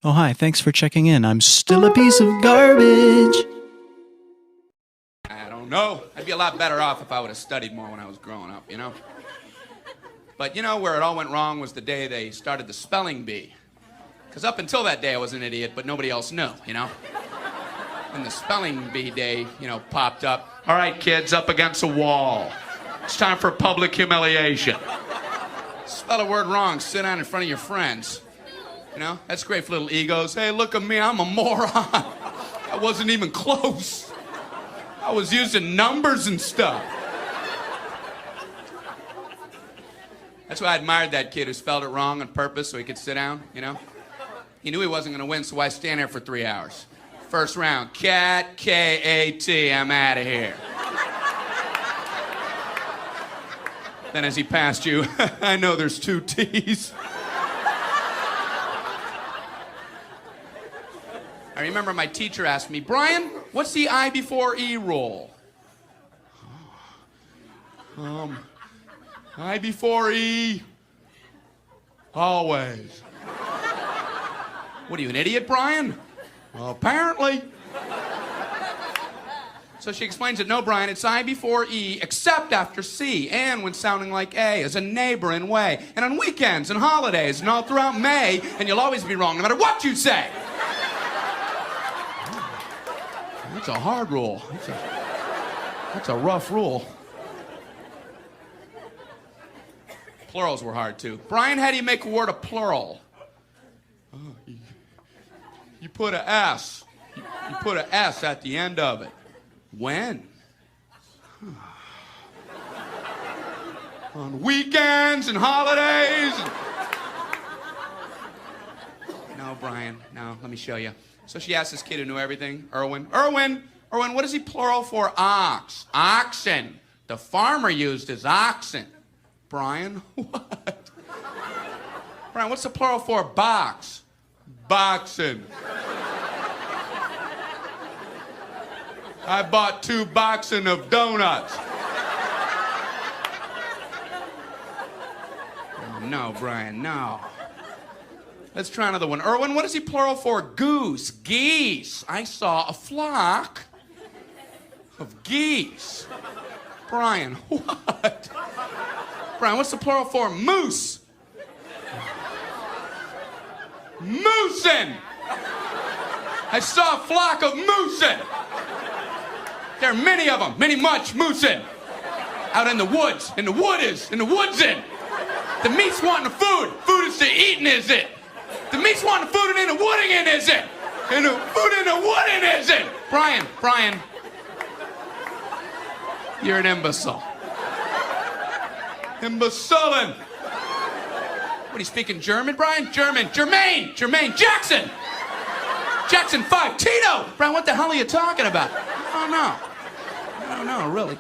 Oh, hi, thanks for checking in. I'm still a piece of garbage. I don't know. I'd be a lot better off if I would have studied more when I was growing up, you know? But you know where it all went wrong was the day they started the spelling bee. Because up until that day I was an idiot, but nobody else knew, you know? When the spelling bee day, popped up. All right, kids, up against a wall. It's time for public humiliation. Spell a word wrong, sit down in front of your friends. You know, that's great for little egos. Hey, look at me, I'm a moron. I wasn't even close. I was using numbers and stuff. That's why I admired that kid who spelled it wrong on purpose so he could sit down, you know? He knew he wasn't going to win, so why stand there for 3 hours? First round, cat, K-A-T, I'm out of here. Then as he passed you, I know there's 2 T's. I remember my teacher asked me, Brian, what's the I before E rule? I before E, always. What are you, an idiot, Brian? Well, apparently. So she explains it, no, Brian, it's I before E, except after C, and when sounding like A, as a neighboring way, and on weekends and holidays, and all throughout May, and you'll always be wrong, no matter what you say. That's a hard rule. That's a rough rule. Plurals were hard, too. Brian, how do you make a word a plural? You put a S. You put a S at the end of it. When? On weekends and holidays. No, Brian, no, let me show you. So she asked this kid who knew everything, Erwin, what is he plural for? Ox. Oxen. The farmer used his oxen. Brian, what? Brian, what's the plural for box? Boxen. I bought 2 boxen of donuts. Oh, no, Brian, no. Let's try another one. Erwin, what is he plural for? Goose. Geese. I saw a flock of geese. Brian, what? Brian, what's the plural for? Moose. Moosin. I saw a flock of moosin. There are many of them, much moosin. Out in the woods, in the woodsin. The meat's wanting the food. Food is to eating, is it? The meat's wanting the food and in the wooding in, is it? And the food in the wooding, is it? Brian, you're an imbecile. Imbecilin'. What, are you speaking German, Brian? Jermaine, Jackson 5, Tito. Brian, what the hell are you talking about? I don't know, really.